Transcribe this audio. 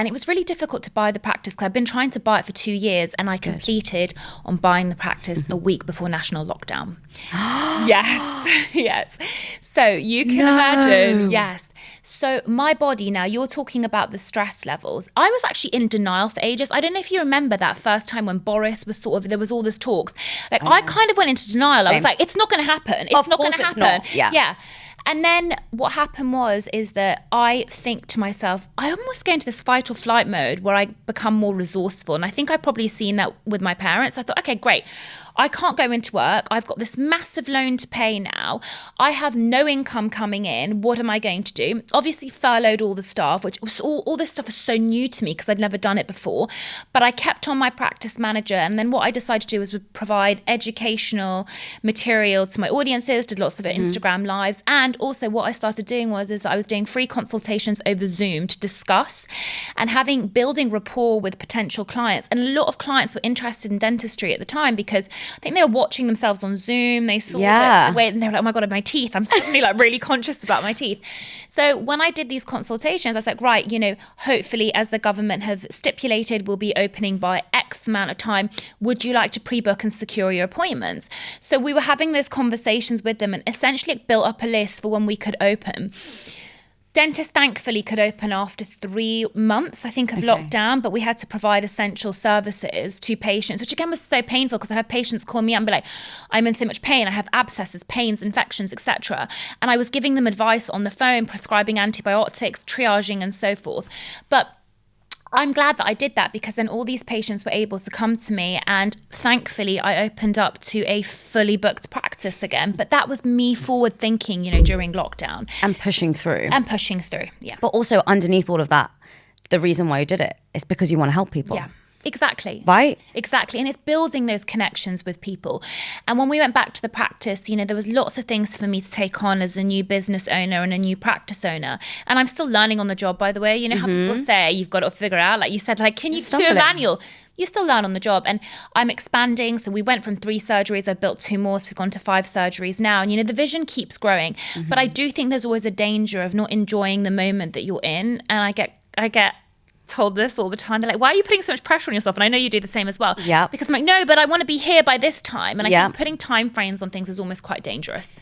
And it was really difficult to buy the practice because I've been trying to buy it for 2 years, and I completed on buying the practice a week before national lockdown. Yes. So you can imagine, yes. So my body now, you're talking about the stress levels. I was actually in denial for ages. I don't know if you remember that first time when Boris was there was all this talks. Like I kind of went into denial. Same. I was like, it's not going to happen. It's not going to happen. Not. Yeah. And then what happened is that I think to myself, I almost go into this fight or flight mode where I become more resourceful. And I think I've probably seen that with my parents. I thought, okay, great. I can't go into work. I've got this massive loan to pay now. I have no income coming in. What am I going to do? Obviously furloughed all the staff, which was all this stuff was so new to me because I'd never done it before. But I kept on my practice manager. And then what I decided to do was provide educational material to my audiences, did lots of Instagram lives. And also what I started doing is that I was doing free consultations over Zoom to discuss and building rapport with potential clients. And a lot of clients were interested in dentistry at the time because I think they were watching themselves on Zoom. They saw the way, and they were like, oh my God, my teeth. I'm suddenly like really conscious about my teeth. So when I did these consultations, I was like, right, hopefully as the government have stipulated, we'll be opening by X amount of time. Would you like to pre-book and secure your appointments? So we were having those conversations with them and essentially it built up a list for when we could open. Dentists thankfully could open after 3 months, I think, of lockdown, but we had to provide essential services to patients, which again was so painful because I'd have patients call me up and be like, I'm in so much pain, I have abscesses, pains, infections, etc. And I was giving them advice on the phone, prescribing antibiotics, triaging and so forth. But I'm glad that I did that because then all these patients were able to come to me and thankfully I opened up to a fully booked practice again. But that was me forward thinking, during lockdown. And pushing through. Yeah. But also underneath all of that, the reason why you did it is because you want to help people. Yeah. Exactly. Right? Exactly. And it's building those connections with people. And when we went back to the practice, there was lots of things for me to take on as a new business owner and a new practice owner. And I'm still learning on the job, by the way. How people say you've got to figure out, like you said, like, can you do a manual? You still learn on the job. And I'm expanding. So we went from 3 surgeries. I've built 2 more. So we've gone to 5 surgeries now. And, the vision keeps growing. But I do think there's always a danger of not enjoying the moment that you're in. And I get told this all the time. They're like, why are you putting so much pressure on yourself? And I know you do the same as well. Yeah. Because I'm like, no, but I want to be here by this time. And I think putting time frames on things is almost quite dangerous.